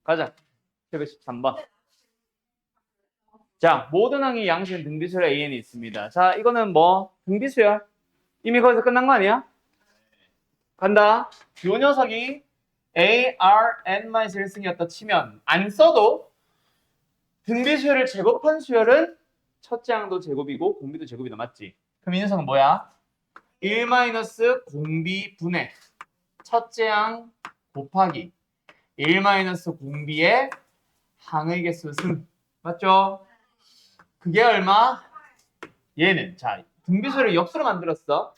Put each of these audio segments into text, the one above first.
가자. 713번. 자, 모든 항의 양식은 등비수열 AN이 있습니다. 자, 이거는 뭐 등비수열. 이미 거기서 끝난 거 아니야? 간다. 요 녀석이 A, R, N-1승이었다 치면 안 써도 등비수열을 제곱한 수열은 첫째 항도 제곱이고 공비도 제곱이다. 맞지? 그럼 이 녀석은 뭐야? 1 공비 분의 첫째 항 곱하기 1 공비의 항의 개수 승. 맞죠? 그게 얼마? 얘는 자 등비수열을 역수로 만들었어.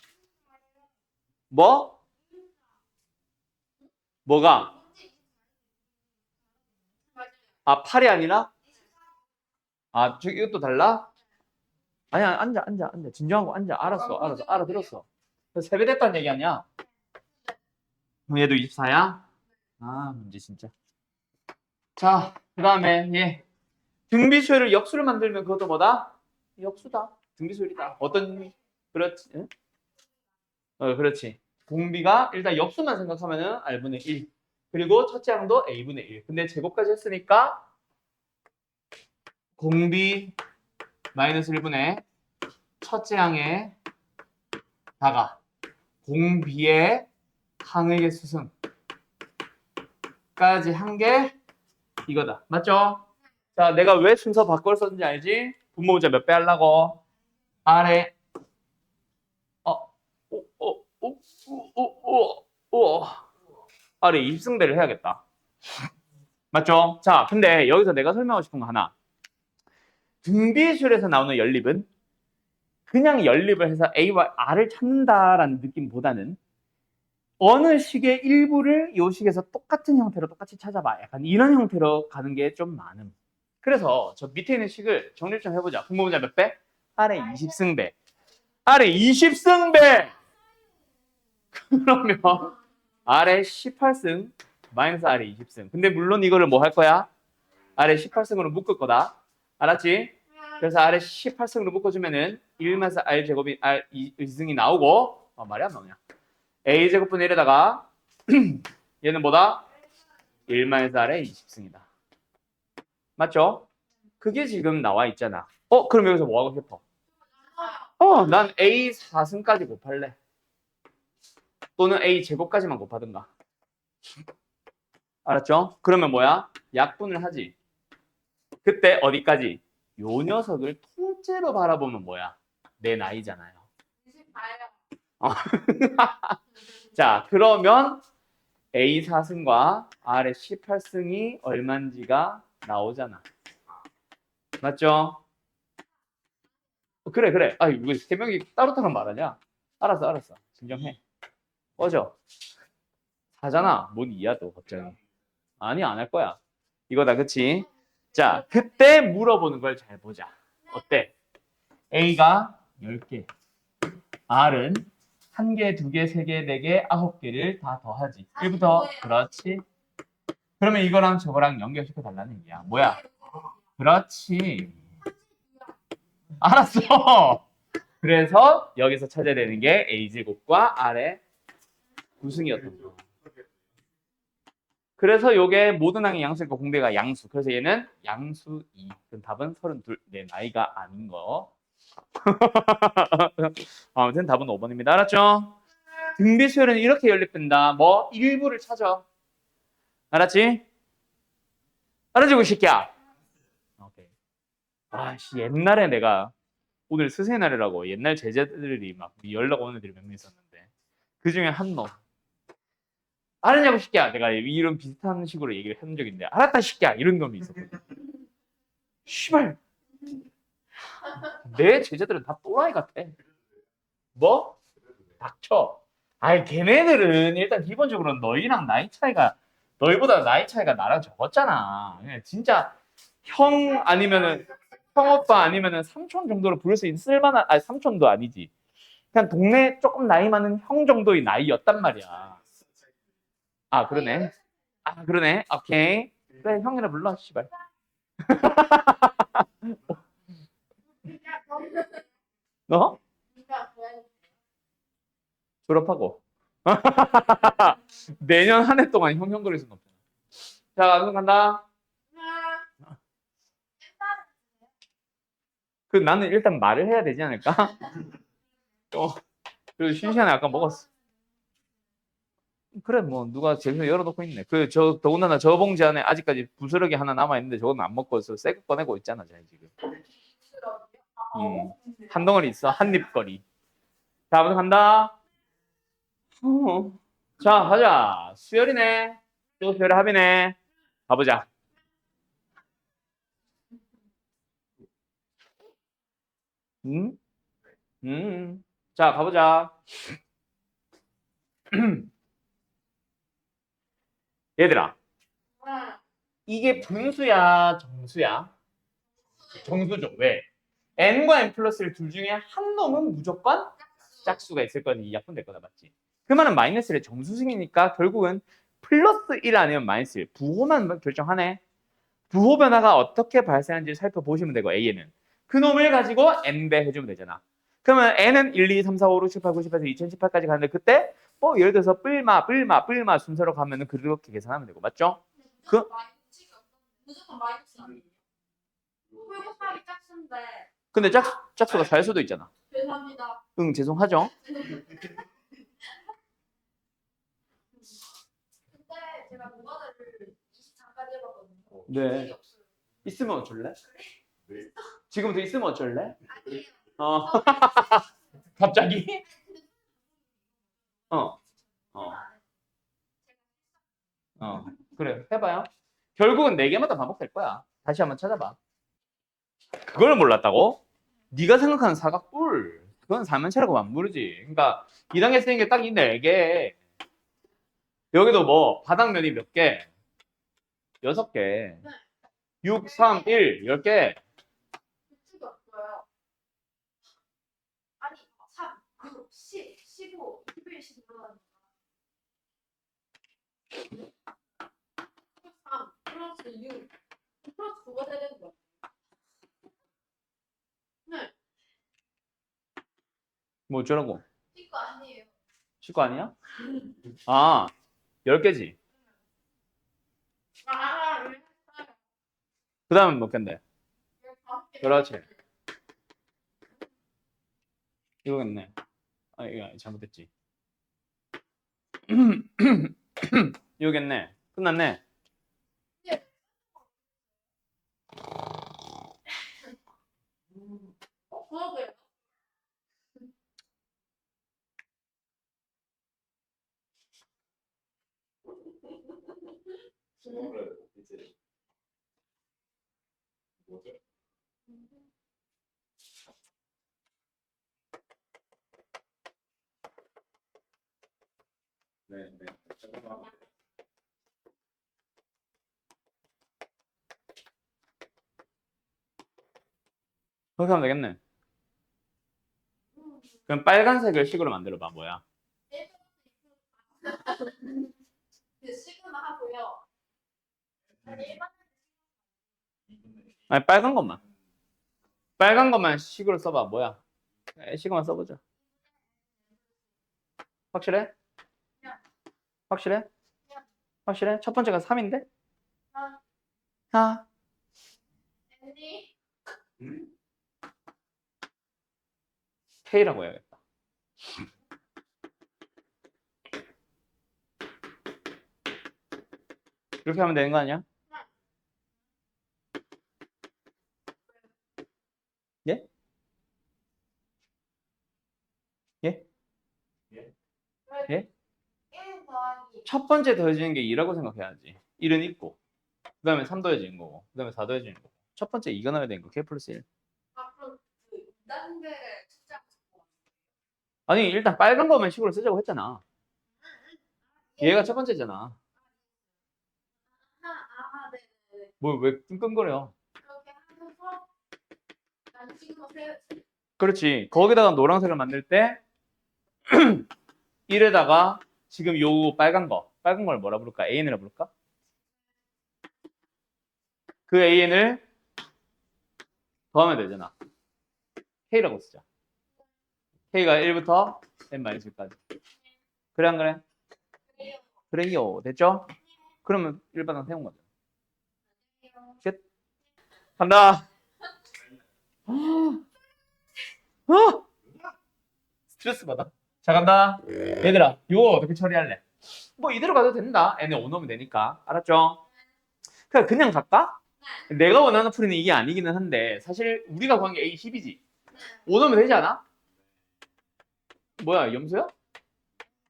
뭐? 뭐가? 아 8이 아니라? 아 저 이것도 달라? 아니야 앉아 진정하고 앉아. 알았어 알아들었어. 세배됐다는 얘기 아니야? 그럼 얘도 24야? 아 문제 진짜. 자 그 다음에 얘 등비수열을 역수를 만들면 그것도 뭐다? 역수다. 등비수열이다. 어떤 의미? 그렇지. 응? 그렇지. 공비가 일단 역수만 생각하면은 R분의 1. 그리고 첫째 항도 A분의 1. 근데 제곱까지 했으니까 공비 마이너스 1분의 첫째 항의 다가 공비의 항의 개수승까지 한 게 이거다. 맞죠? 자, 내가 왜 순서 바꿔 썼는지 알지? 분모문자 몇 배 하려고? 아래 아래 20승배를 해야겠다. 맞죠? 자, 근데 여기서 내가 설명하고 싶은 거 하나. 등비수열에서 나오는 연립은 그냥 연립을 해서 A와 R을 찾는다라는 느낌보다는 어느 식의 일부를 이 식에서 똑같은 형태로 똑같이 찾아봐. 약간 이런 형태로 가는 게 좀 많음. 그래서 저 밑에 있는 식을 정리 좀 해보자. 분모문자 몇 배? 아래 20승배. 아래 20승배! 그러면 아래 18승 마이너스 아래 20승. 근데 물론 이거를 뭐 할 거야? 아래 18승으로 묶을 거다. 알았지? 그래서 아래 18승으로 묶어주면은 1 마이너스 R 제곱이 R 2승이 나오고 말이 안 나오냐? A 제곱분의 1에다가 얘는 뭐다? 1 마이너스 R의 20승이다. 맞죠? 그게 지금 나와 있잖아. 그럼 여기서 뭐 하고 싶어? 난 A 4승까지 곱할래. 또는 A 제곱까지만 곱하든가. 알았죠? 그러면 뭐야? 약분을 하지. 그때 어디까지? 요 녀석을 통째로 바라보면 뭐야? 내 나이잖아요. 28요. 자, 그러면 A 4승과 R의 18승이 얼만지가 나오잖아. 맞죠? 그래. 아, 이거 세 명이 따로따로 말하냐? 알았어. 진정해. 꺼져. 하잖아. 뭔 이야 또 갑자기. 아니 안 할 거야. 이거다 그치? 자 그때 물어보는 걸 잘 보자. 어때? A가 10개 R은 1개, 2개, 3개, 4개, 9개를 다 더하지. 1부터 그렇지. 그러면 이거랑 저거랑 연결시켜 달라는 얘기야. 뭐야? 그렇지. 알았어. 그래서 여기서 찾아야 되는 게 A제곱과 R의 구승이었던 거. 그래서 요게 모든 항의 양수니까 공배가 양수. 그래서 얘는 양수 2. 그럼 답은 32. 내 나이가 아닌 거. 아무튼 답은 5번입니다. 알았죠? 등비수열은 이렇게 연립된다. 뭐? 일부를 찾아. 알았지? 알았지, 그 새끼야? 오케이. 아씨, 옛날에 내가 오늘 스세 날이라고 옛날 제자들이 막 연락 오는 애들이 몇 명 있었는데 그 중에 한 놈. 알았냐고 새끼야. 내가 이런 비슷한 식으로 얘기를 해본 적이 있는데 알았다 새끼야. 이런 놈이 있었거든. 씨발. 내 제자들은 다 또라이 같아. 뭐? 닥쳐. 아이 걔네들은 일단 기본적으로 너희랑 나이 차이가 너희보다 나이 차이가 나랑 적었잖아. 그냥 진짜 형 아니면은 형 오빠 아니면은 삼촌 정도로 부를 수 있을 만한 아니 삼촌도 아니지. 그냥 동네 조금 나이 많은 형 정도의 나이였단 말이야. 아 그러네. 아 그러네. 오케이. 그래 형이라 불러 씨발. 너? 졸업하고. 내년 한 해 동안 형형거릴 수는 없잖아. 자, 그럼 간다. 그 나는 일단 말을 해야 되지 않을까? 그리고 쉬는 시간에 아까 먹었어. 그래, 뭐 누가 제일 열어놓고 있네. 그 저 더군다나 저 봉지 안에 아직까지 부스러기 하나 남아 있는데 저건 안 먹고 있어. 새 거 꺼내고 있잖아, 쟤 지금. 한 덩어리 있어, 한 입거리. 자, 먼저 간다. 자, 가자. 수열이네. 또 수열이 합이네. 가보자. 음? 자, 가보자. 얘들아, 이게 분수야, 정수야? 정수죠. 왜? n과 n 플러스 1 둘 중에 한 놈은 무조건 짝수가 있을 거니 이 약분 될 거다, 맞지? 그 말은 마이너스 1의 정수승이니까 결국은 플러스 1 아니면 마이너스 1 부호만 결정하네. 부호 변화가 어떻게 발생하는지 살펴보시면 되고 a는 그 놈을 가지고 n배 해주면 되잖아. 그러면 n은 1, 2, 3, 4, 5, 6, 7, 8, 9, 10에서 2018까지 가는데 그때 뭐 예를 들어서 뿔마 순서로 가면은 그렇게 계산하면 되고, 맞죠? 그 무조건 마이너스 아니에요? 회고사이 짝수인데. 근데 짝수가 살 수도 있잖아. 죄송합니다. 응, 죄송하죠. 근데 제가 노가다를 24까지 해봤거든요. 네. 있으면 어쩔래? 지금부터 있으면 어쩔래? 아니에요. 갑자기? 어. 그래, 해봐요. 결국은 4개마다 반복될 거야. 다시 한번 찾아봐. 그걸 몰랐다고? 네가 생각하는 사각뿔. 그건 사면체라고 안 부르지. 그러니까 2단계 쓰는 게 딱 이 4개. 여기도 뭐 바닥면이 몇 개? 6개. 6, 3, 1, 10개. 규칙이 없어요. 아니, 3, 9, 10, 15, 21, 15. 3 플러스 6 플러스 9가 돼야 되는 거야. 네. 뭐 어쩌라고? 이거 아니에요. 19 아니야? 아, 10개지. 그 다음은 몇 개인데? 그렇지. 이거겠네. 아, 이거 잘못했지. 이거겠네. 끝났네. 그러게요. 네. 그렇게 하면 되겠네. 그럼 빨간색을 식으로 만들어봐. 뭐야? 시그마 하고요. 아니, 빨간 것만. 빨간 것만 식으로 써봐. 뭐야? 식으만 써보자. 확실해? 확실해? 확실해? 첫 번째가 3인데? 아. 언니. K라고 해야겠다. 이렇게 하면 되는 거 아니야? 예? 예? 예? 1 더하기 첫 번째 더해지는 게 2라고 생각해야지. 1은 있고. 그 다음에 3 더해지는 거고. 그 다음에 4 더해지는 거고. 첫 번째 2가 나와야 되는 거. K 플러스 1. 앞으로 그 2단계를 측정. 아니, 일단 빨간 거만 식으로 쓰자고 했잖아. 얘가 첫 번째잖아. 네. 뭘 왜 끙끙거려? 그렇게 하면서 난 지금 그렇지. 거기다가 노란색을 만들 때 1에다가 지금 요 빨간 걸 뭐라 부를까? AN이라 부를까? 그 AN을 더하면 되잖아. K라고 쓰자. K가 1부터 n-1까지. 그래 안 그래? 그래요. 됐죠? 그러면 일반항 세운 거죠. 끝. 간다. 어? 스트레스 받아. 자, 간다. 얘들아, 이거 어떻게 처리할래? 뭐 이대로 가도 된다. 얘네 5 넣으면 되니까. 알았죠? 그냥 갈까? 내가 원하는 풀이는 이게 아니기는 한데 사실 우리가 구한 게 A10이지. 5 넣으면 되지 않아? 뭐야, 염소야?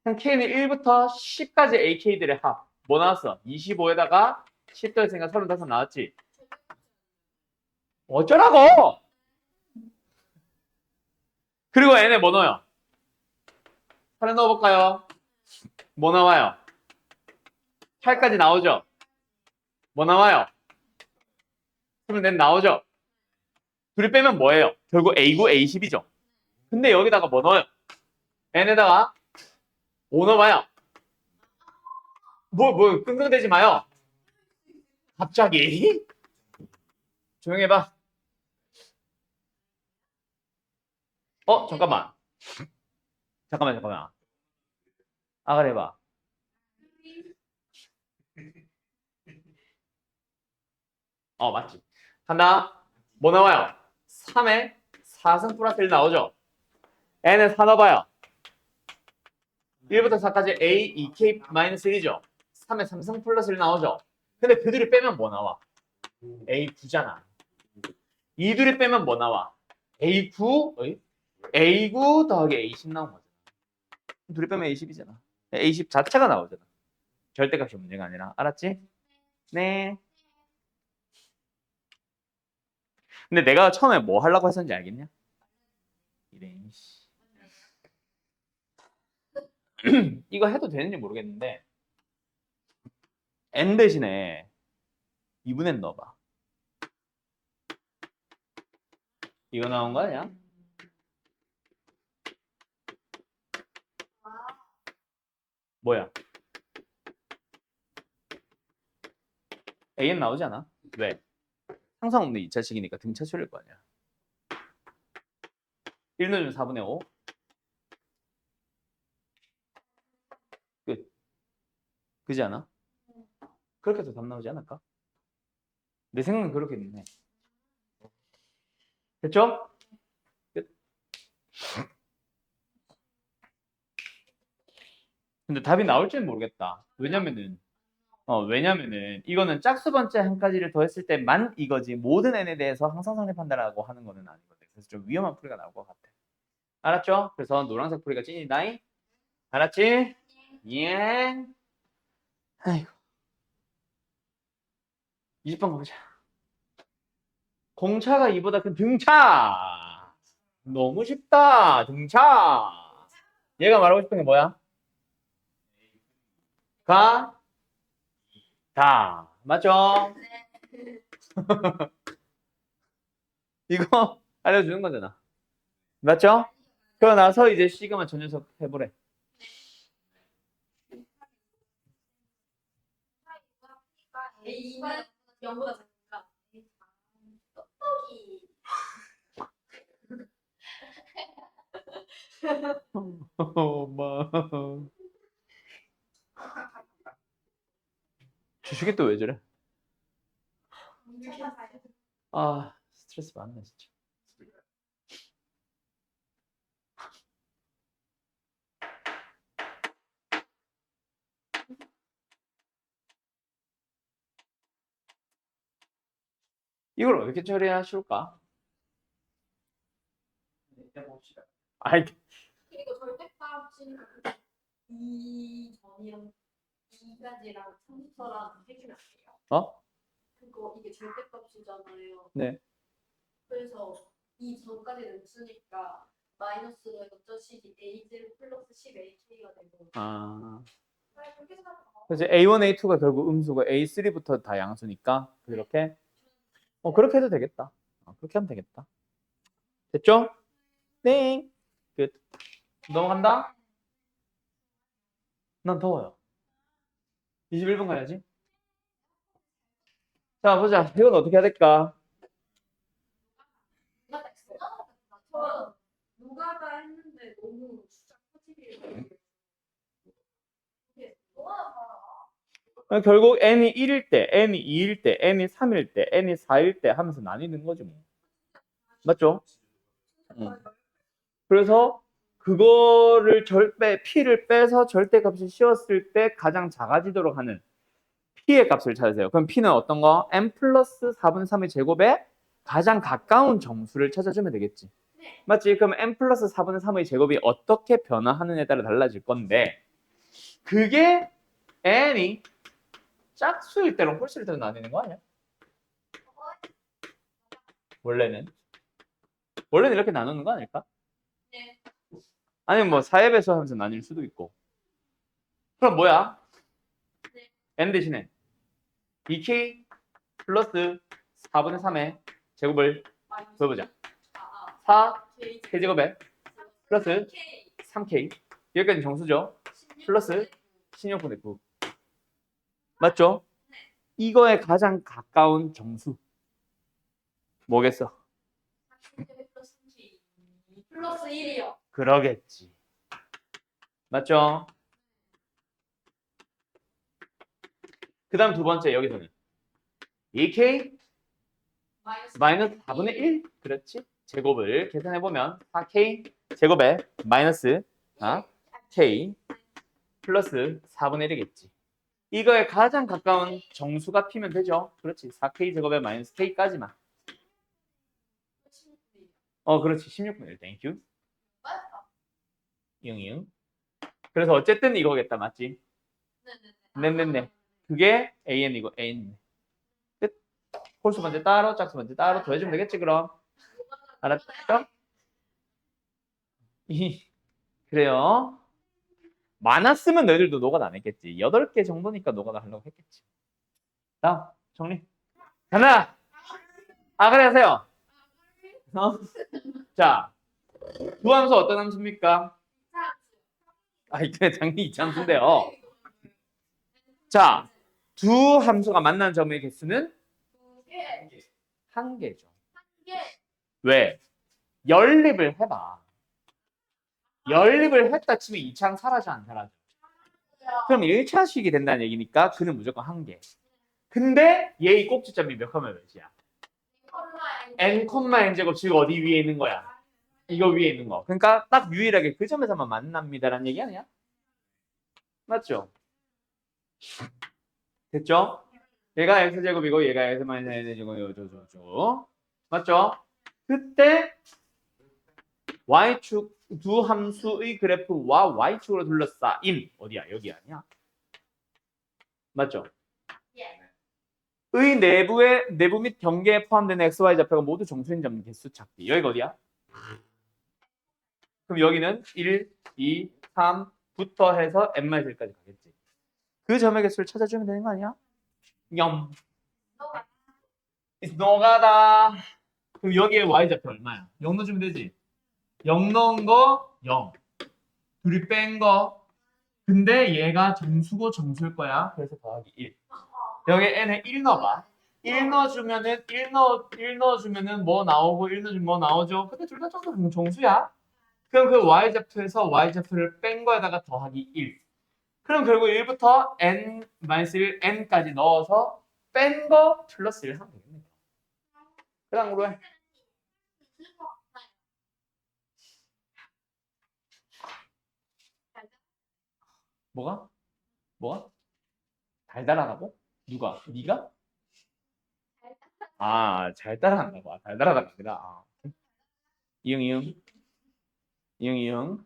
그냥 K는 1부터 10까지 AK들의 합. 뭐 나왔어? 25에다가 10 더했으니까 35 나왔지. 어쩌라고! 그리고 얘네 뭐 넣어요? 하나 넣어볼까요? 뭐 나와요? 8까지 나오죠? 뭐 나와요? 24 나오죠? 둘이 빼면 뭐예요? 결국 A9, A10이죠. 근데 여기다가 뭐 넣어요? n에다가 5 넣어봐요. 뭐, 끙끙대지 마요. 갑자기? 조용히 해봐. 잠깐만. 잠깐만. 아가리 해봐. 맞지. 간다. 뭐 나와요? 3에 4승 플러스 1 나오죠? n에 4 넣어봐요. 1부터 4까지 a 2k 마이너스 1이죠? 3에 3승 플러스 1 나오죠? 근데 그 둘이 빼면 뭐 나와? a9잖아. 이 둘이 빼면 뭐 나와? a9, a9 더하기 a10 나온 거잖아. 둘이 빼면 a10이잖아. a10 자체가 나오잖아. 절대값이 문제가 아니라. 알았지? 네. 근데 내가 처음에 뭐 하려고 했었는지 알겠냐? 이런 씨. 이거 해도 되는지 모르겠는데 n 대신에 2분의 n 넣어봐. 이거 나온 거 아니야? 뭐야? an 나오지 않아? 왜? 항상 없는 2차식이니까 등차수일 거 아니야. 1 넣으면 4분의 5. 끝. 그지 않아? 그렇게 해서 답 나오지 않을까? 내 생각은 그렇게는 해. 됐죠? 끝. 근데 답이 나올지는 모르겠다. 왜냐면은 이거는 짝수 번째 한 가지를 더했을 때만 이거지 모든 n에 대해서 항상 성립한다라고 하는 거는 아니거든. 그래서 좀 위험한 풀이가 나올 것 같아. 알았죠? 그래서 노란색 풀이가 찐이다잉. 알았지? 예. 아이고. 20번 가보자. 공차가 2보다 큰 등차. 너무 쉽다. 등차. 얘가 말하고 싶은 게 뭐야? 가, 다. 맞죠? 이거 알려주는 거잖아. 맞죠? 그러고 나서 이제 시그마 전 녀석 해보래. A가 0보다 작으니까 떡볶이. 엄마. 주식이 또 왜 저래? 스트레스 받네 진짜. 이걸 어떻게 처리하실까? 해봅시다. 아이, 그리고 절대값 치니까 이 전이랑 2까지랑 30초랑 해주면 안 돼요. 어? 그거 이게 절대값이잖아요. 네. 그래서 이 전까지는 쓰니까 마이너스로 해서 저식이 A0 플러스 10AK가 되고. 그렇게 생각하면 그래서 A1, A2가 결국 음수고 A3부터 다 양수니까 그렇게 그렇게 해도 되겠다. 그렇게 하면 되겠다. 됐죠? 네. 끝. 넘어간다. 난 더워요. 21분 가야지. 자, 보자. 이건 어떻게 해야 될까? 저 누가 다 했는데 너무 숫자 커지게. 이게 뭐야? 결국 n이 1일 때, n이 2일 때, n이 3일 때, n이 4일 때 하면서 나뉘는 거지 뭐. 맞죠? 그래서 그거를 p를 빼서 절대값을 씌웠을 때 가장 작아지도록 하는 p의 값을 찾으세요. 그럼 p는 어떤 거? n 플러스 4분의 3의 제곱에 가장 가까운 정수를 찾아주면 되겠지. 네. 맞지? 그럼 n 플러스 4분의 3의 제곱이 어떻게 변화하느냐에 따라 달라질 건데 그게 n이 짝수일 때랑 홀수일 때로 나뉘는 거 아니야? 원래는 이렇게 나누는 거 아닐까? 네. 아니면 뭐 4의 배수 하면서 나뉠 수도 있고. 그럼 뭐야? 네. n 대신에 2k 플러스 4분의 3의 제곱을 구해보자. 4 k제곱에 플러스 3k 여기까지 정수죠? 플러스 16분의 9 맞죠? 이거에 가장 가까운 정수 뭐겠어? 플러스 1이요. 그러겠지. 맞죠? 그 다음 두 번째 여기서는 2k 마이너스 4분의 1 그렇지? 제곱을 계산해보면 4k 제곱에 마이너스 k 플러스 4분의 1이겠지. 이거에 가장 가까운 정수가 p면 되죠? 그렇지. 4k 제곱에 마이너스 k까지만. 그렇지. 16분의 1. 땡큐. 이응. 그래서 어쨌든 이거겠다. 맞지? 네네네. 그게 an이고 an이네. 끝. 홀수 번째 따로, 짝수 번째 따로 더해주면 되겠지 그럼. 알았죠? 그래요. 많았으면 너희들도 노가다 안 했겠지. 8개 정도니까 노가다 하려고 했겠지. 다음 정리. 하나. 그래 하세요. 자, 두 함수 어떤 함수입니까? 이게 당연히 이차함수인데요. 자, 두 함수가 만난 점의 개수는 한 개죠. 왜? 연립을 해봐. 연립을 했다 치면 2차는 사라져 안 사라져? 그럼 1차식이 된다는 얘기니까 그는 무조건 한 개. 근데 얘의 꼭지점이 몇 컴마 몇이야? n, n 제곱 즉 어디 위에 있는 거야? 이거 위에 있는 거. 그러니까 딱 유일하게 그 점에서만 만납니다라는 얘기 아니야? 맞죠? 됐죠? 얘가 x제곱이고 얘가 x 마이너스 n제곱이고 맞죠? 그때 y축 두 함수의 그래프와 y축으로 둘러싸인 어디야? 여기 아니야? 맞죠? 의 내부 및 경계에 포함되는 x, y 좌표가 모두 정수인 점 개수 찾기. 여기가 어디야? 그럼 여기는 1, 2, 3부터 해서 n-1까지 가겠지. 그 점의 개수를 찾아주면 되는 거 아니야? 염. 노가다. 그럼 여기에 y좌표 얼마야? 0 넣어주면 되지. 0 넣은 거 0. 둘이 뺀 거. 근데 얘가 정수고 정수일 거야. 그래서 더하기 1. 여기 n에 1 넣어봐. 1 넣어주면은 1 넣어주면은 뭐 나오고 1 넣어주면 뭐 나오죠. 근데 둘 다 정수야. 그럼 그 y좌표에서 y좌표를 뺀 거에다가 더하기 1. 그럼 결국 1부터 n-1, n까지 넣어서 뺀 거 플러스 1 하면 되겠네. 그 다음으로 해. 뭐가? 뭐가? 달달하다고? 누가? 네가? 잘 따라한다고. 달달하다가 아니라. 이응.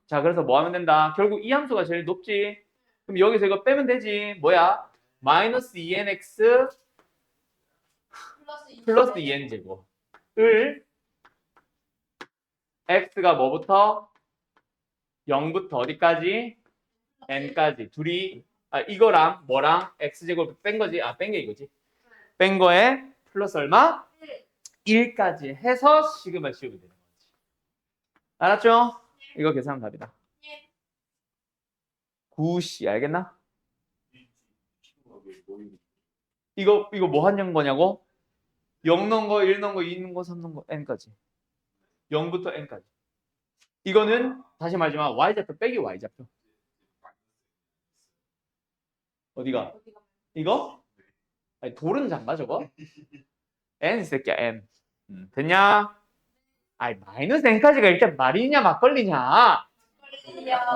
자, 그래서 뭐 하면 된다? 결국 이 함수가 제일 높지. 그럼 여기서 이거 빼면 되지. 뭐야? 마이너스 2nx 플러스 2n 제곱을 x가 뭐부터? 0부터 어디까지? n까지. 둘이 이거랑 뭐랑 x제곱 뺀 거지? 뺀 게 이거지. 뺀 거에 플러스 얼마? 1까지 해서 시그마 씌우면 되는 거지. 알았죠? 이거 계산하면 답이다. 구씨 알겠나? 이거 뭐 하는 거냐고? 0 넣은 거, 1 넣은 거, 2 넣은 거, 3 넣은 거, n까지. 0부터 n까지. 이거는 다시 말하지만 y좌표 빼기 y좌표. 어디가? 이거? 아니, 돌은 장가 저거? n 이 새끼야 n. 됐냐? 아이 마이너스 n까지가 일단 말이냐 막걸리냐?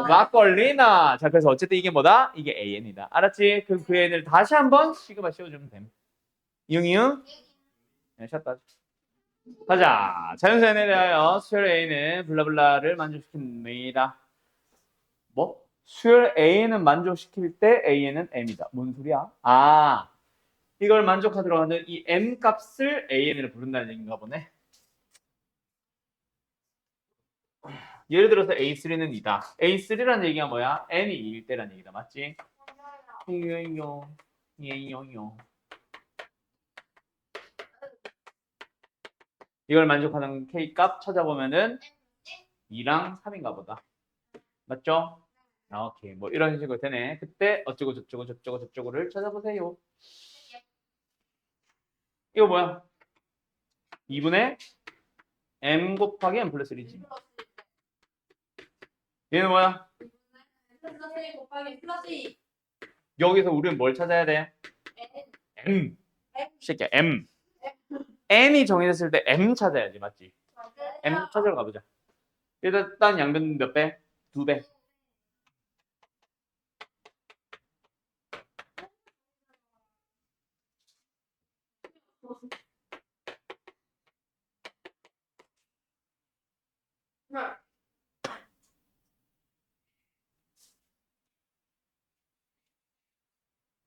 막걸리나. 자 그래서 어쨌든 이게 뭐다? 이게 an이다. 알았지? 그 n을 다시 한번 시그마 씌워주면 됨. 이응? 네, 샷다. 가자. 자연수 n에 대하여 수열 a는 블라블라를 만족시킵니다. 뭐? 수열 a는 만족시킬 때 a는 m이다. 뭔 소리야? 아 이걸 만족하도록 하는 이 m 값을 an으로 부른다는 얘기인가 보네. 예를 들어서 A3는 이다. A3라는 얘기가 뭐야? n이 2일 때라는 얘기다. 맞지? 이요. 이걸 만족하는 K 값 찾아보면은 2랑 3인가 보다. 맞죠? 아, 오케이. 뭐 이런 식으로 되네. 그때 어쩌고 저쩌고를 찾아보세요. 이거 뭐야? 2분의 m 곱하기 m 플러스 1이지. 얘는 뭐야? 플러스 곱하기 플러스 2. 여기서 우리는 뭘 찾아야 돼? m. 새끼야, m. n이 정해졌을 때 m 찾아야지. 맞지? m 찾으러 가보자. 일단 양변 몇 배? 2배.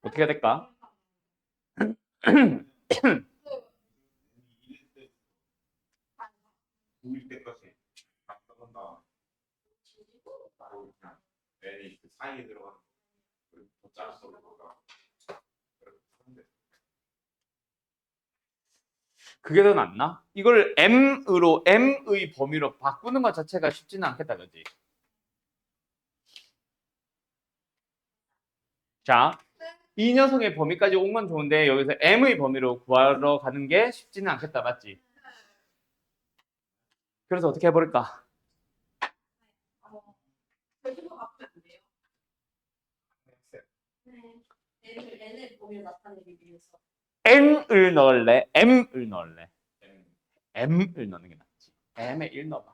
어떻게 해야 될까? 우일 때까지 들어간다. 바로 그냥 N이 그 사이에 들어가는 더 짜서 그런가. 그게 더 낫나? 이걸 m으로 m의 범위로 바꾸는 것 자체가 쉽지는 않겠다, 그지? 자, 이 녀석의 범위까지 온 건 좋은데 여기서 m의 범위로 구하러 가는 게 쉽지는 않겠다, 맞지? 그래서 어떻게 해버릴까? 결국 바꾸면 안 돼요. n을 보면 나타내기 위해서. n을 넣을래? m을 넣을래? m을 넣는 게 낫지. m에 1 넣어봐.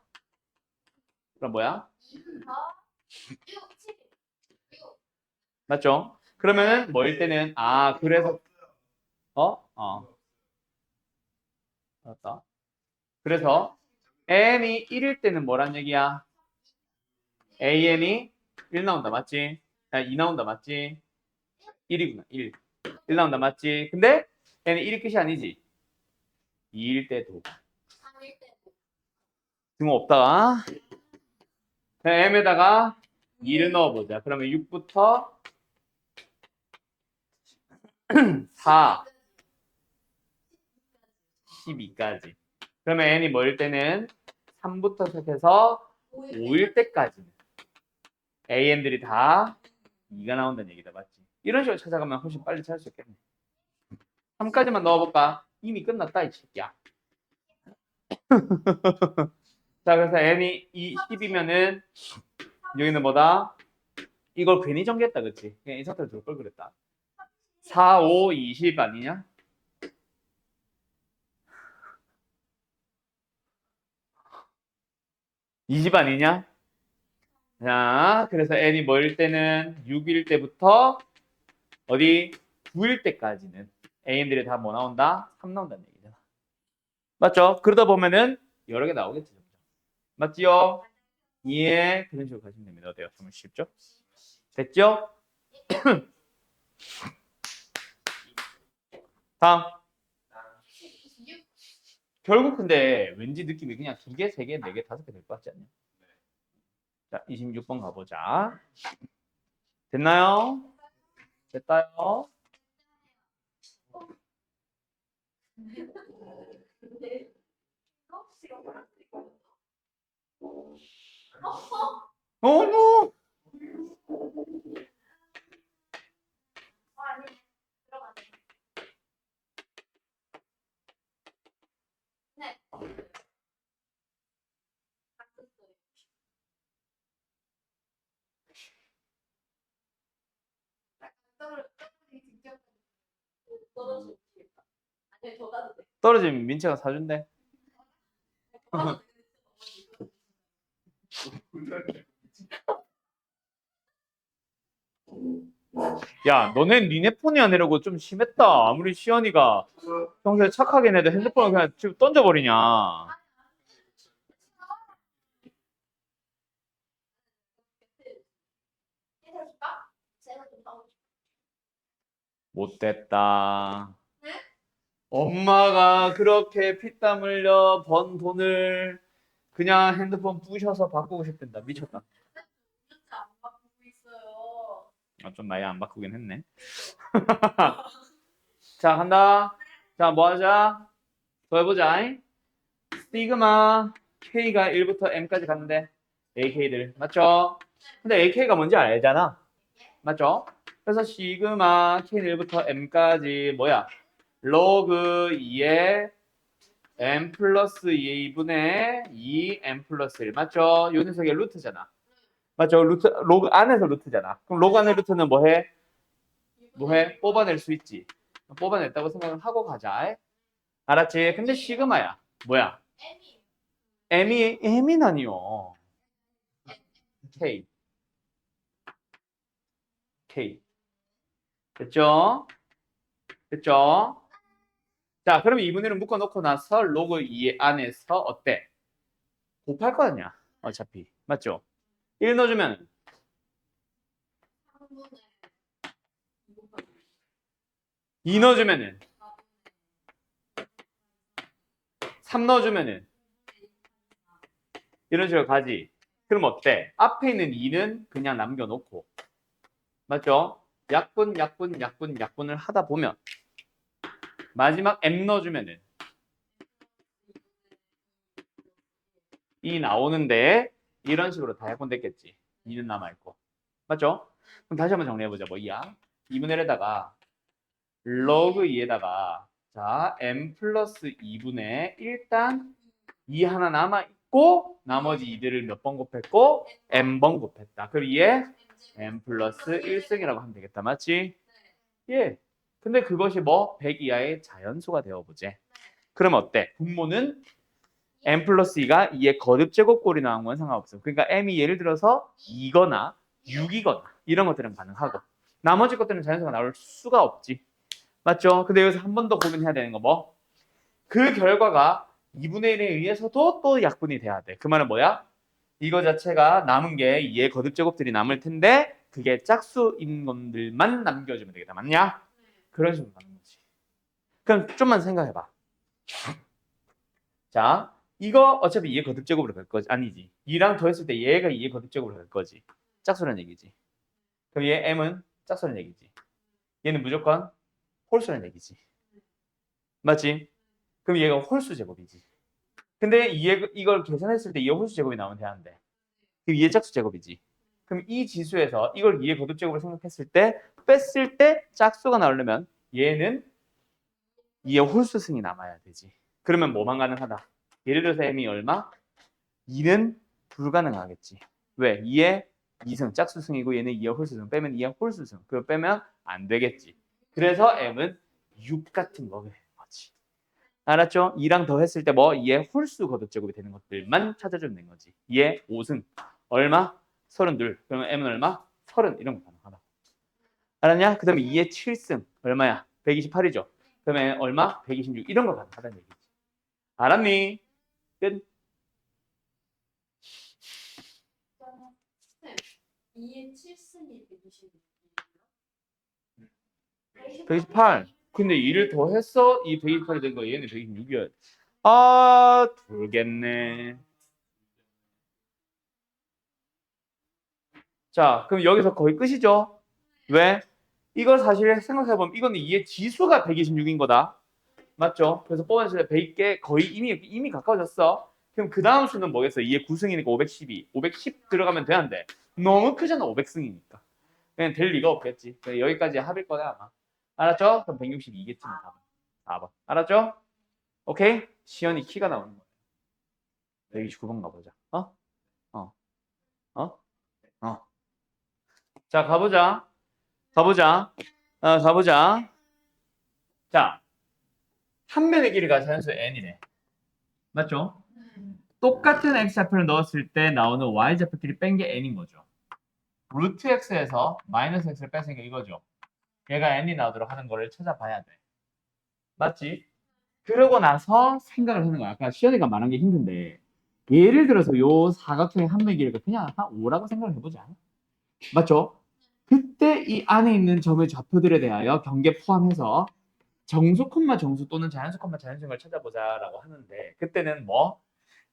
그럼 뭐야? 6, 7, 6. 맞죠? 그러면은 뭐일 때는 그래서 맞다. 그래서 n이 1일 때는 뭐란 얘기야? an이 1 나온다, 맞지? 2 나온다, 맞지? 1이구나, 1. 1 나온다, 맞지? 근데 n이 1이 끝이 아니지. 2일 때도 3일 때도. 등호 없다가 m에다가 2를 넣어보자. 그러면 6부터 4, 12까지. 그러면 n이 뭐일 때는 3부터 시작해서 5일 때까지는 an들이 다 2가 나온다는 얘기다, 맞지? 이런 식으로 찾아가면 훨씬 빨리 찾을 수 있겠네. 3까지만 넣어볼까? 이미 끝났다, 이 새끼야. 자, 그래서 n이 10이면은 여기는 뭐다? 이걸 괜히 정리했다, 그치? 그냥 이 상태로 둘 걸 그랬다. 4, 5, 20 아니냐? (20) 아니냐? 자, 그래서 n이 뭐일 때는 6일 때부터 어디 9일 때까지는 an들이 다 뭐 나온다? 3 나온다는 얘기잖아. 맞죠? 그러다 보면은 여러 개 나오겠지. 맞지요? 예, 그런 식으로 가시면 됩니다. 어때요? 정말 쉽죠? 됐죠? 다음. 6. 결국 근데 왠지 느낌이 그냥 2개, 3개, 4개, 5개 될 것 같지 않냐? 자, 26번 가보자. 됐나요? 됐다요? 어머! 아니, 들어가네. 네. 바꿨어요. 딱 직접 떨어지면 민채가 사준대. 야, 너네 니네 폰이 아니라고 좀 심했다. 아무리 시연이가 평소에 착하게 해도 핸드폰을 그냥 지금 던져버리냐. 해줄까? 제가 좀 나오고 싶어. 못됐다. 네? 엄마가 그렇게 피땀 흘려 번 돈을 그냥 핸드폰 부셔서 바꾸고 싶단다. 미쳤다. 진짜 안 바꾸고 있어요. 좀 많이 안 바꾸긴 했네. 자, 간다. 자, 뭐 하자? 더 해보자. 시그마 K가 1부터 M까지 갔는데 AK들 맞죠? 근데 AK가 뭔지 알잖아. 맞죠? 그래서 시그마 K는 1부터 M까지 뭐야? 로그 2의 M 플러스 2분의 2 M 플러스 1 맞죠? 요 녀석의 루트잖아. 맞죠? 루트 로그 안에서 루트잖아. 그럼 로그 안의 루트는 뭐해? 뭐해? 뽑아낼 수 있지. 뽑아냈다고 생각을 하고 가자. 알았지? 근데 시그마야. 뭐야? M이 M이 아니요. K. K. 됐죠? 됐죠? 자, 그럼 2분의 1을 묶어놓고 나서 로그 2 안에서 어때? 곱할 거 아니야. 어차피. 맞죠? 1 넣어주면 3분의 2 넣어주면은 3 넣어주면은 이런 식으로 가지. 그럼 어때? 앞에 있는 2는 그냥 남겨놓고 맞죠? 약분을 하다 보면 마지막 M 넣어주면은 2 나오는데 이런 식으로 다 약분됐겠지. 2는 남아있고 맞죠? 그럼 다시 한번 정리해보자. 뭐야? 2분의 1에다가 로그 2에다가 자 M 플러스 2분의 일단 2 하나 남아있고 나머지 2들을 몇 번 곱했고 M번 곱했다. 그럼 이에 M 플러스 1승이라고 하면 되겠다. 맞지? 예. 근데 그것이 뭐? 100 이하의 자연수가 되어보재. 그럼 어때? 분모는 M 플러스 2가 2의 거듭 제곱꼴이 나온 건 상관없어. 그러니까 M이 예를 들어서 2거나 6이거나 이런 것들은 가능하고 나머지 것들은 자연수가 나올 수가 없지. 맞죠? 근데 여기서 한 번 더 고민해야 되는 거 뭐? 그 결과가 2분의 1에 의해서도 또 약분이 돼야 돼. 그 말은 뭐야? 이거 자체가 남은 게 2의 거듭 제곱들이 남을 텐데 그게 짝수인 것들만 남겨주면 되겠다. 맞냐? 그런 식으로 가는 거지. 그럼 좀만 생각해봐. 자, 이거 어차피 2의 거듭 제곱으로 갈 거지. 아니지. 2랑 더했을 때 얘가 2의 거듭 제곱으로 갈 거지. 짝수라는 얘기지. 그럼 얘 M은 짝수라는 얘기지. 얘는 무조건 홀수라는 얘기지. 맞지? 그럼 얘가 홀수 제곱이지. 근데 이걸 계산했을 때 2의 홀수 제곱이 나오면 되는데 그럼 2의 짝수 제곱이지. 그럼 이 지수에서 이걸 2의 거듭 제곱으로 생각했을 때 뺐을 때 짝수가 나오려면 얘는 2의 홀수승이 남아야 되지. 그러면 뭐만 가능하다? 예를 들어서 m이 얼마? 2는 불가능하겠지. 왜? 2의 2승 짝수승이고 얘는 2의 홀수승 빼면 2의 홀수승. 그걸 빼면 안 되겠지. 그래서 m은 6 같은 거지. 알았죠? 2랑 더했을 때 뭐? 2의 홀수 거듭제곱이 되는 것들만 찾아주면 되는 거지. 2의 5승 얼마? 32. 그러면 m은 얼마? 30 이런 거 가능하다. 알았냐? 그 다음에 2의 7승 얼마야? 128이죠. 그러면 얼마? 126 이런 거 가능하다는 얘기지. 알았니? 끝. 2의 7승이 120이에요. 128. 근데 2를 더했어 이 128이 된 거 얘는 126이야. 아, 모르겠네. 자, 그럼 여기서 거의 끝이죠? 왜? 이걸 사실 생각해보면 이거는 2의 지수가 126인 거다. 맞죠? 그래서 뽑았을 때 100개 거의 이미 가까워졌어. 그럼 그 다음 수는 뭐겠어? 2의 9승이니까 512. 510 들어가면 되는데 너무 크잖아 500승이니까. 그냥 될 리가 없겠지. 여기까지 합일 거야 아마. 알았죠? 그럼 162겠지. 4번. 4번. 알았죠? 오케이? 시연이 키가 나오는 거야. 129번 가보자. 어? 어? 어? 어? 자, 가보자. 가보자. 가보자. 자, 한 면의 길이가 자연수 n이래. 맞죠? 똑같은 x좌표를 넣었을 때 나오는 y좌표끼리 뺀 게 n인 거죠. 루트 x에서 마이너스 x를 뺐으니까 이거죠. 얘가 n이 나오도록 하는 거를 찾아봐야 돼. 맞지? 그러고 나서 생각을 하는 거야. 아까 시연이가 말한 게 힘든데 예를 들어서 요 사각형의 한 면의 길이가 그냥 한 5라고 생각을 해보자. 맞죠? 그때 이 안에 있는 점의 좌표들에 대하여 경계 포함해서 정수, 정수 또는 자연수, 자연수인 걸 찾아보자라고 하는데 그때는 뭐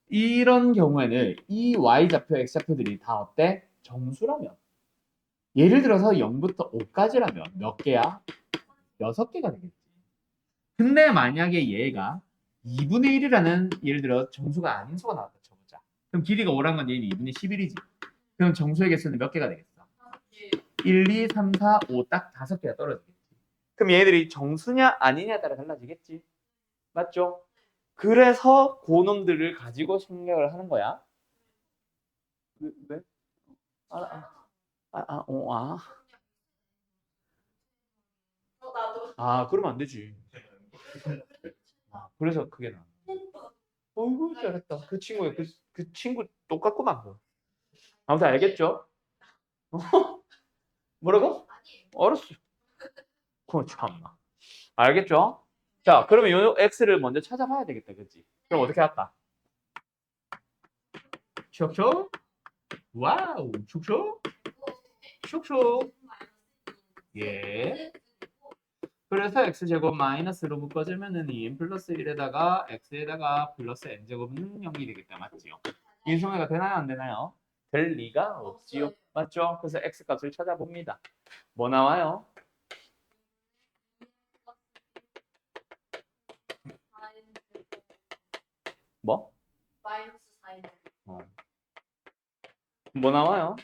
이런 경우에는 이 y좌표, x좌표들이 다 어때? 정수라면 예를 들어서 0부터 5까지라면 몇 개야? 6개가 되겠지. 근데 만약에 얘가 2분의 1이라는 예를 들어 정수가 아닌 수가 나왔다 쳐보자. 그럼 길이가 5란 건 얘는 2분의 11이지. 그럼 정수의 개수는 몇 개가 되겠어? 1, 2, 3, 4, 5 딱 5개가 떨어지겠지. 그럼 얘들이 정수냐 아니냐에 따라 달라지겠지. 맞죠? 그래서 그놈들을 가지고 생각을 하는 거야. 왜? 나도. 그러면 안 되지. 그래서 그게 나. 어이구 잘했다. 그 친구야. 그 친구 똑같구만. 아무튼 알겠죠? 뭐라고? 알았어. 그럼 참나. 알겠죠? 자, 그러면 요 x를 먼저 찾아봐야 되겠다, 그렇지? 그럼 어떻게 할까? 슉슉. 와우, 슉슉. 슉슉. 예. 그래서 x제곱 마이너스로 묶어주면은 2n 플러스 1에다가 x에다가 플러스 n제곱은 0이 되겠다. 맞지요? 인수분해가 되나요? 안 되나요? 될 리가 없지요. 맞죠? 그래서 x값을 찾아봅니다. 뭐 나와요? 뭐? 마이너스 4인. 뭐 나와요?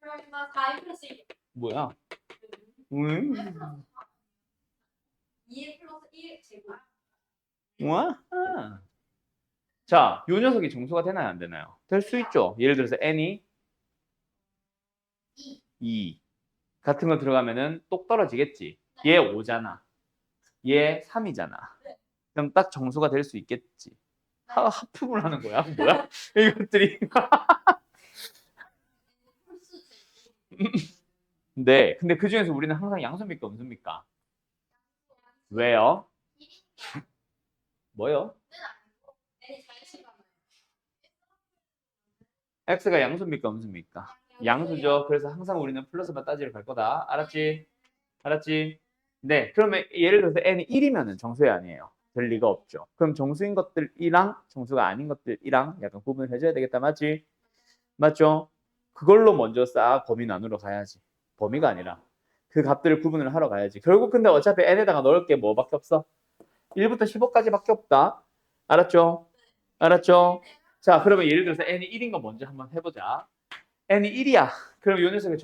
그러면 4인 플러스 1. 뭐야? 2인 플러스 1 제곱. 와? 자, 요 녀석이 정수가 되나요? 안 되나요? 될 수 있죠. 예를 들어서 n이 2 같은 거 들어가면은 똑 떨어지겠지. 얘 5잖아. 얘 3이잖아. 그럼 딱 정수가 될 수 있겠지. 하품을 하는 거야? 뭐야? 이것들이. 네. 근데 그 중에서 우리는 항상 양수입니까? 음수입니까? 왜요? 뭐요? x가 양수입니까? 음수입니까? 양수죠. 그래서 항상 우리는 플러스만 따지러 갈 거다. 알았지? 알았지? 네. 그러면 예를 들어서 n이 1이면은 정수야 아니에요. 될 리가 없죠. 그럼 정수인 것들이랑 정수가 아닌 것들이랑 약간 구분을 해줘야 되겠다. 맞지? 맞죠? 그걸로 먼저 싹 범위 나누러 가야지. 범위가 아니라 그 값들을 구분을 하러 가야지. 결국 근데 어차피 n에다가 넣을 게 뭐밖에 없어? 1부터 15까지밖에 없다. 알았죠? 알았죠? 자, 그러면 예를 들어서 n이 1인 거 먼저 한번 해보자. n이 1이야. 그럼 요 녀석의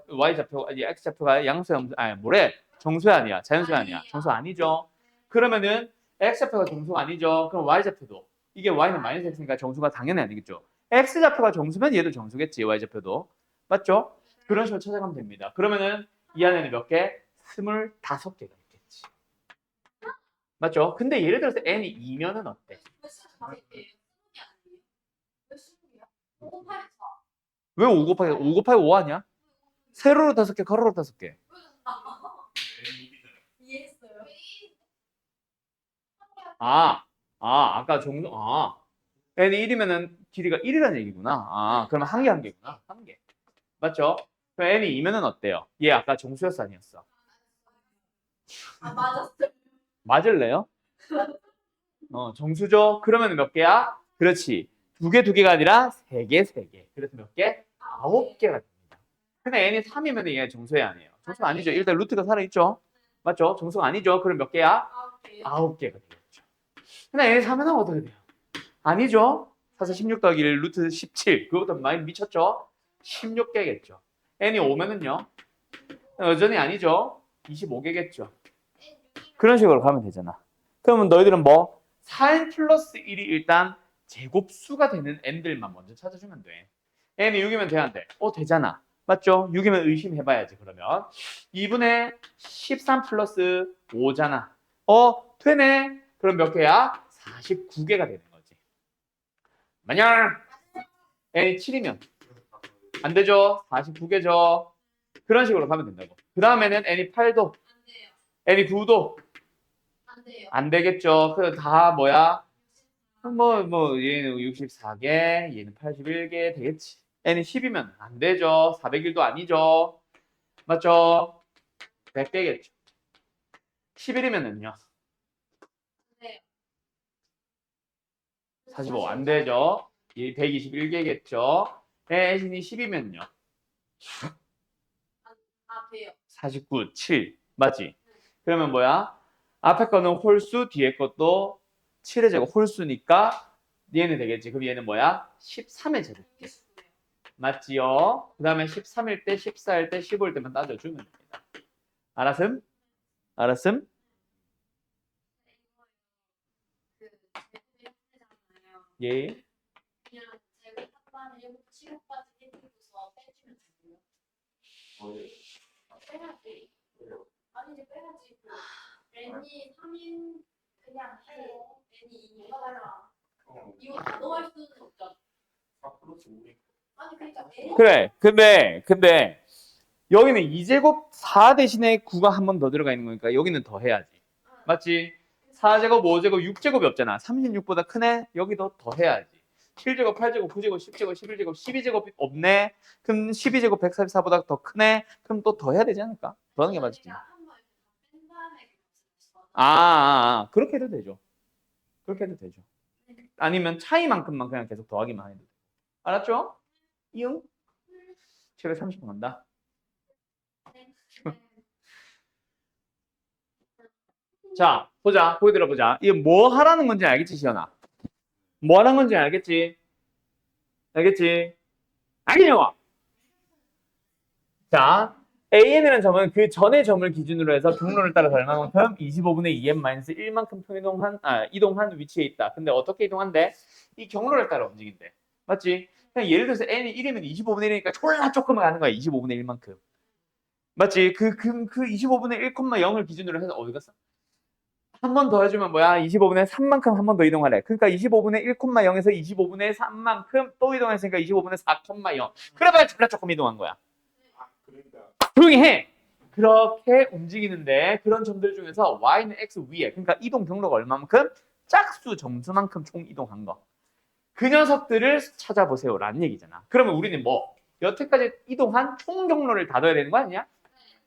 y좌표, 아니 x좌표가 양수야, 뭐래? 정수야 아니야? 자연수야 아니야? 정수 아니죠? 그러면은 x좌표가 정수가 아니죠? 그럼 y좌표도 이게 y는 마이너스 x니까 정수가 당연히 아니겠죠? x좌표가 정수면 얘도 정수겠지, y좌표도. 맞죠? 그런 식으로 찾아가면 됩니다. 그러면은 이 안에는 몇 개? 25개가 있겠지. 맞죠? 근데 예를 들어서 n이 2면은 어때? 왜 5 곱하기 5 아니야? 세로로 5개, 가로로 5개. 이해했어요. 아까 n이 1이면은 길이가 1이라는 얘기구나. 그러면 한 개 한 개구나. 한 개. 맞죠? 그럼 n이 2면은 어때요? 얘 아까 정수였어 아니었어? 맞았어요. 맞을래요? 정수죠? 그러면 몇 개야? 그렇지. 2개, 2개가 아니라 3개, 3개. 그래서 몇 개? 9개가 됩니다. 근데 n이 3이면 얘 정수야 아니에요? 정수 아니죠. 일단 루트가 살아있죠? 맞죠? 정수가 아니죠? 그럼 몇 개야? 9개가 되겠죠. 근데 n이 3이면 어떻게 돼요? 아니죠? 4, 16 더하기 1 루트 17. 그것보다 많이 미쳤죠? 16개겠죠. n이 5면은요? 여전히 아니죠? 25개겠죠. 그런 식으로 가면 되잖아. 그러면 너희들은 뭐? 4n 플러스 1이 일단 제곱수가 되는 n들만 먼저 찾아주면 돼. n이 6이면 돼야 안 돼? 되잖아. 맞죠? 6이면 의심해봐야지 그러면. 2분의 13 플러스 5잖아. 되네. 그럼 몇 개야? 49개가 되는 거지. 만약 n이 7이면 안 되죠. 49개죠. 그런 식으로 가면 된다고. 그 다음에는 n이 8도, 안 돼요. n이 9도 안 돼요. 안 되겠죠. 그 다 뭐야? 얘는 64개, 얘는 81개 되겠지. n이 10이면 안 되죠. 401도 아니죠. 맞죠? 100개겠죠. 11이면은요. 안 돼요. 45 안 되죠. 이 121개겠죠. n이 10이면요. 아, 돼요. 49, 7. 맞지? 그러면 뭐야? 앞에 거는 홀수, 뒤에 것도 7의 제곱 홀수니까 얘는 되겠지. 그럼 얘는 뭐야? 13의 제곱. 맞지요? 그 다음에 13일 때, 14일 때, 15일 때만 따져주면 됩니다. 알았음? 알았음? 그 제곱이잖아요. 예. 그냥 제곱 합반을 1부터 7호까지 해주고서 빼주면 되고요. 빼야지. 아니지 빼야지. n이 3인 그냥 해. n이 2가 달라. 이거 다 넣을 수는 없잖아. 4 플러스 5니까. 아니 그러니까 n 그래. 근데 여기는 2제곱 4 대신에 9가 한 번 더 들어가 있는 거니까 여기는 더 해야지. 맞지? 4제곱, 5제곱, 6제곱이 없잖아. 36보다 크네? 여기도 더 해야지. 7제곱, 8제곱, 9제곱, 10제곱, 11제곱, 12제곱이 없네? 그럼 12제곱 144보다 더 크네? 그럼 또 더 해야 되지 않을까? 더 하는 게 맞지. 뺀 다음에 그렇게 해도 되죠. 그렇게 해도 되죠. 아니면 차이만큼만 그냥 계속 더하기만 해도 돼. 알았죠? 이응? 730분 간다. 자, 보자. 보기 들어보자. 이게 뭐 하라는 건지 알겠지, 시연아? 뭐 하라는 건지 알겠지? 알겠지? 알겠냐고? 자, AN이라는 점은 그 전의 점을 기준으로 해서 경로를 따라서 얼마만큼? 25분의 2n-1만큼 이동한 위치에 있다. 근데 어떻게 이동한대? 이 경로를 따라 움직인대. 맞지? 그냥 예를 들어서 n이 1이면 25분의 1이니까 졸라 조금만 가는 거야. 25분의 1만큼. 맞지? 그 25분의 1,0을 기준으로 해서 어디 갔어? 한 번 더 해주면 뭐야? 25분의 3만큼 한 번 더 이동하래. 그러니까 25분의 1,0에서 25분의 3만큼 또 이동했으니까 25분의 4,0. 그래봐야 졸라 조금 이동한 거야. 그러니까 조용히 해! 그렇게 움직이는데 그런 점들 중에서 y는 x 위에 그러니까 이동 경로가 얼마만큼? 짝수 정수만큼 총 이동한 거. 그 녀석들을 찾아보세요 라는 얘기잖아. 그러면 우리는 뭐? 여태까지 이동한 총 경로를 다 넣어야 되는 거 아니야?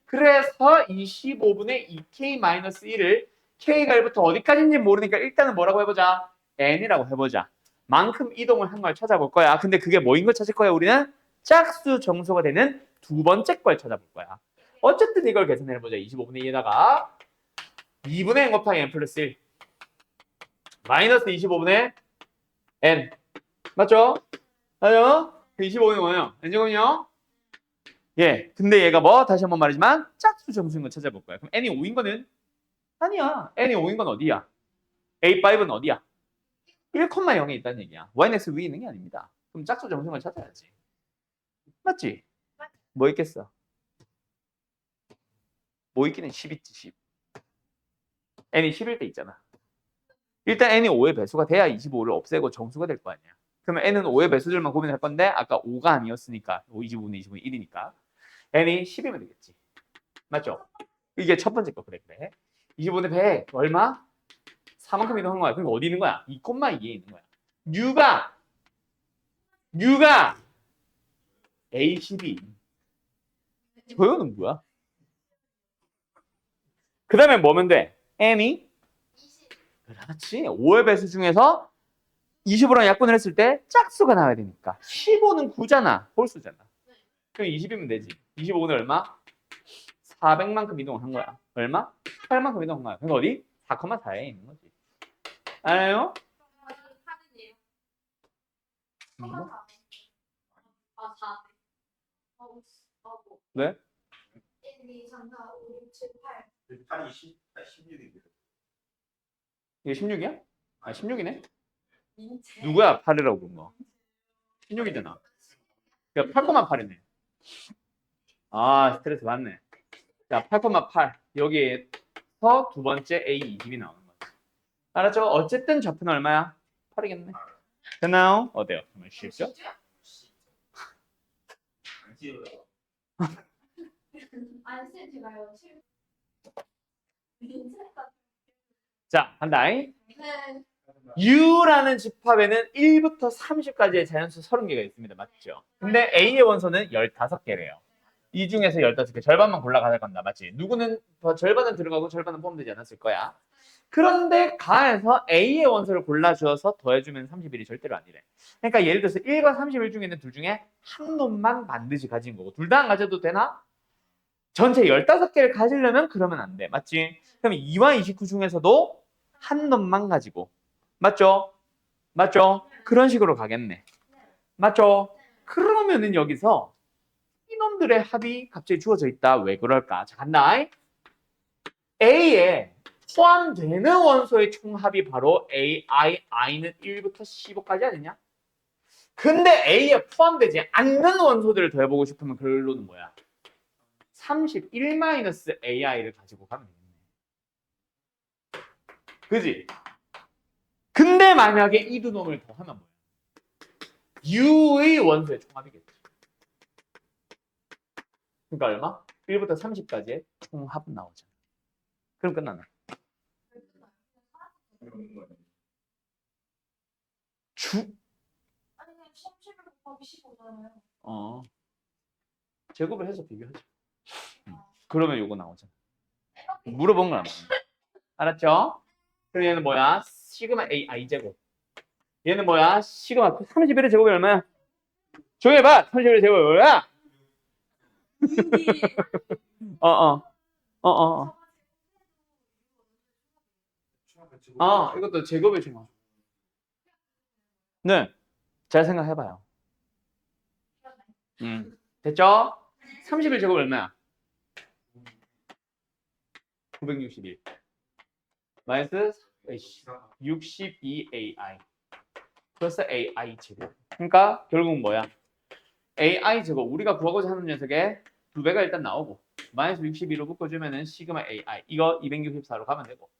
그래서 25분의 2k-1을 k가 1부터 어디까지인지 모르니까 일단은 뭐라고 해보자? n이라고 해보자. 만큼 이동을 한 걸 찾아볼 거야. 근데 그게 뭐인 걸 찾을 거야? 우리는 짝수 정수가 되는 두 번째 걸 찾아볼 거야. 어쨌든 이걸 계산해보자. 25분의 2에다가 2분의 n 곱하기 n 플러스 1 마이너스 25분의 n 맞죠? 맞죠? 25분의 뭐예요? n제곱이요? 예. 근데 얘가 뭐? 다시 한번 말하지만 짝수 정수인 걸 찾아볼 거야. 그럼 n이 5인 거는? 아니야. n이 5인 건 어디야? A5는 어디야? 1,0에 있다는 얘기야. yx 위에 있는 게 아닙니다. 그럼 짝수 정수인 걸 찾아야지. 맞지? 뭐 있겠어? 뭐 있기는 10 있지 10. n이 10일 때 있잖아. 일단 n이 5의 배수가 돼야 25를 없애고 정수가 될 거 아니야. 그러면 n은 5의 배수들만 고민할 건데 아까 5가 아니었으니까 25분의 25분의 1이니까 n이 10이면 되겠지. 맞죠? 이게 첫 번째 거. 그래. 25분의 100 얼마? 4만큼 이동한 거야. 그럼 어디 있는 거야? 2,2에 있는 거야. U가 A12. 저요는 뭐야? 그 다음에 뭐면 돼? n이 20. 그렇지. 5의 배수 중에서 25랑 약분을 했을 때 짝수가 나와야 되니까 15는 9잖아. 홀수잖아. 그럼 20이면 되지. 25는 얼마? 400만큼 이동을 한 거야. 얼마? 8만큼 이동한 거야. 그러니까 어디? 4,4에 있는 거지. 알아요? 사진이에요. 뭐? 아, 4. 뭐. 왜? 1, 2, 3, 4, 5, 6, 7, 8. 8이 16인데. 이게 16이야? 아 16이네? 인체. 누구야 8이라고 그런 거? 16이잖아. 그러니까 8,8이네. 아 스트레스 받네. 자 8,8 여기에 A부터 두 번째 A 20이 나오는 거지. 알았죠? 어쨌든 좌표는 얼마야? 8이겠네. 됐나요? 어때요? 정말 쉽죠? 안 찌워요. 안 쓰지가요. 자, 한다. 네. U라는 집합에는 1부터 30까지의 자연수 30개가 있습니다. 맞죠? 근데 A의 원소는 15개래요. 이 중에서 15개, 절반만 골라가야 건다. 맞지? 누구는 더 절반은 들어가고 절반은 포함되지 않았을 거야. 그런데 가에서 A의 원소를 골라주어서 더해주면 31이 절대로 아니래. 그러니까 예를 들어서 1과 31 중에 있는 둘 중에 한 놈만 반드시 가진 거고 둘 다 안 가져도 되나? 전체 15개를 가지려면 그러면 안 돼. 맞지? 그럼 2와 29 중에서도 한 놈만 가지고 맞죠? 맞죠? 그런 식으로 가겠네. 맞죠? 그러면은 여기서 이놈들의 합이 갑자기 주어져 있다. 왜 그럴까? 자, 간다. A에 포함되는 원소의 총합이 바로 I는 1부터 15까지 아니냐? 근데 A에 포함되지 않는 원소들을 더해보고 싶으면 결론은 뭐야? 31-AI를 가지고 가면 되겠네. 그지? 근데 만약에 이 두 놈을 더하면 뭐야? U의 원소의 총합이겠지. 그러니까 얼마? 1부터 30까지의 총합은 나오잖아. 그럼 끝나나? 아니 30을 곱하기 15잖아요. 제곱을 해서 비교하자. 그러면 요거 나오잖아. 물어본 건 안 맞네. 알았죠? 그럼 얘는 뭐야? 시그마 AI 제곱. 얘는 뭐야? 시그마 31의 제곱이 얼마야? 조용히 해봐. 31의 제곱이 뭐야? 이것도 제곱의 중앙. 네. 잘 생각해봐요. 됐죠? 31 제곱 얼마야? 961. 마이너스 62AI. 플러스 AI 제곱. 그러니까 결국 뭐야? AI 제곱. 우리가 구하고자 하는 녀석의 2배가 일단 나오고 마이너스 62로 묶어주면은 시그마 AI. 이거 264로 가면 되고.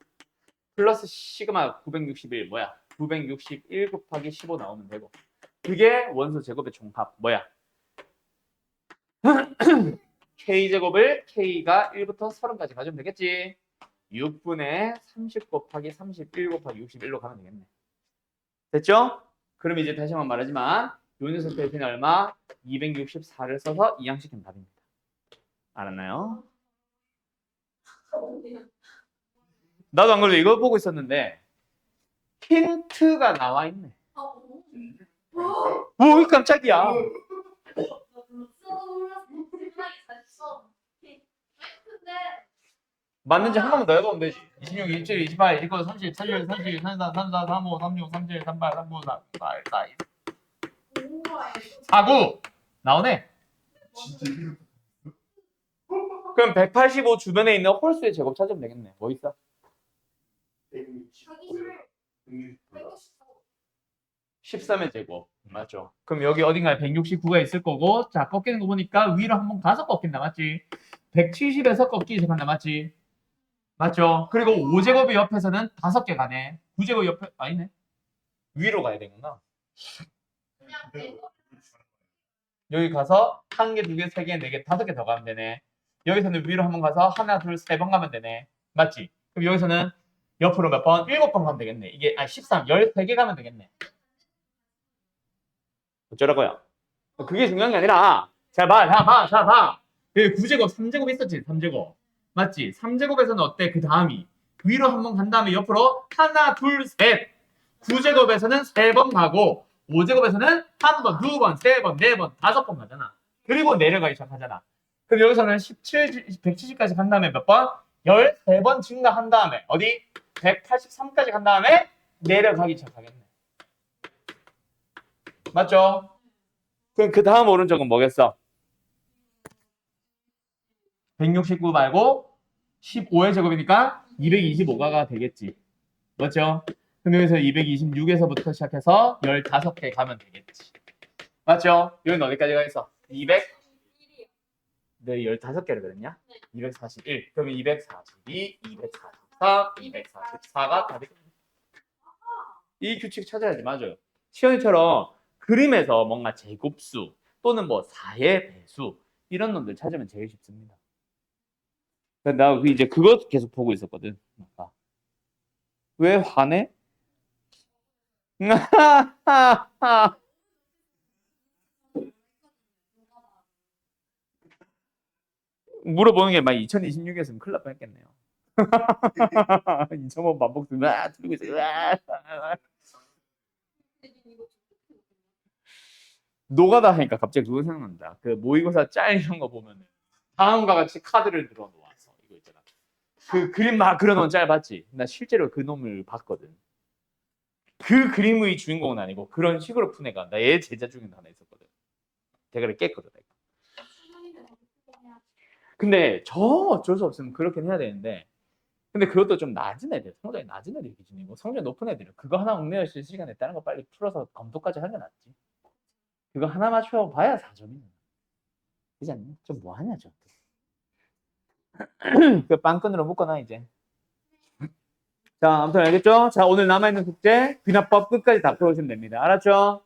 플러스 시그마 961 뭐야? 961 곱하기 15 나오면 되고. 그게 원소 제곱의 총합. 뭐야? K제곱을 K가 1부터 30까지 가지면 되겠지. 6분의 30 곱하기 31 곱하기 61로 가면 되겠네. 됐죠? 그럼 이제 다시 한번 말하지만 요 녀석 대표는 얼마? 264를 써서 이항시키면 답입니다. 알았나요? 나도 안 그래도 이거 보고 있었는데 힌트가 나와 있네. 오, 깜짝이야. 맞는지 한 번만 더 해보면 되지. 26, 27, 28, 29, 30, 31, 32, 33, 34, 35, 36, 37, 38, 39, 4, 4, 49 나오네. 진짜 그럼 185 주변에 있는 홀수의 제곱 찾으면 되겠네. 뭐 있어? 13의 제곱. 맞죠? 그럼 여기 어딘가에 169가 있을 거고, 자, 꺾이는 거 보니까 위로 한번 가서 꺾인다. 맞지? 170에서 꺾이기 시작한다. 맞지? 맞죠? 그리고 5제곱이 옆에서는 5개 가네. 9제곱 옆에, 아니네. 위로 가야 되구나. 여기 가서 1개, 2개, 3개, 4개, 5개 더 가면 되네. 여기서는 위로 한번 가서 하나, 둘, 3번 가면 되네. 맞지? 그럼 여기서는 옆으로 몇 번? 7번 가면 되겠네. 이게 13, 13개 가면 되겠네. 어쩌라고요? 그게 중요한 게 아니라 자 봐. 여기 9제곱, 3제곱 있었지? 3제곱. 맞지? 3제곱에서는 어때? 그 다음이 위로 한번 간 다음에 옆으로 하나, 둘, 셋. 9제곱에서는 3번 가고 5제곱에서는 한 번, 두 번, 세 번, 네 번, 5번 가잖아. 그리고 내려가기 시작하잖아. 그럼 여기서는 170까지 간 다음에 몇 번? 13번 증가한 다음에 어디? 183까지 간 다음에 내려가기 시작하겠네. 맞죠? 그럼 그 다음 오른쪽은 뭐겠어? 169 말고 15의 제곱이니까 225가 되겠지. 맞죠? 그럼 여기서 226에서부터 시작해서 15개 가면 되겠지. 맞죠? 여기는 어디까지 가 있어? 200? 네, 15개를 그랬냐? 241. 그러면 242, 244, 244가 다 되겠네. 이 규칙 찾아야지. 맞아요. 시연이처럼 그림에서 뭔가 제곱수 또는 뭐 4의 배수 이런 놈들 찾으면 제일 쉽습니다. 나 이제 그거 계속 보고 있었거든. 왜 화내? 물어보는 게 막 2026이었으면 큰일 날 뻔했겠네요. 2.5 반복수 들고 있어. 노가다 하니까 갑자기 그거 생각난다. 그 모의고사 짤 이런 거 보면 다음과 같이 카드를 들어 놓아서 이거 있잖아. 그 그림 막 그려놓은 짤 봤지? 나 실제로 그 놈을 봤거든. 그 그림의 주인공은 아니고 그런 식으로 푼 애가 나 얘 제자 중에 하나 있었거든. 대가를 깼거든. 내가. 근데 저 어쩔 수 없으면 그렇게 해야 되는데 근데 그것도 좀 낮은 애들, 성적이 낮은 애들 기준이고 성적이 높은 애들은 그거 하나 얽매여 쓸 시간에 다른 거 빨리 풀어서 검토까지 하는 게 낫지. 그거 하나 맞춰봐야 4점이네. 그지 않니? 좀 뭐하냐 저. 그 빵끈으로 묶어놔 이제. 자, 아무튼 알겠죠? 자, 오늘 남아있는 숙제 귀납법 끝까지 다 풀어오시면 됩니다. 알았죠?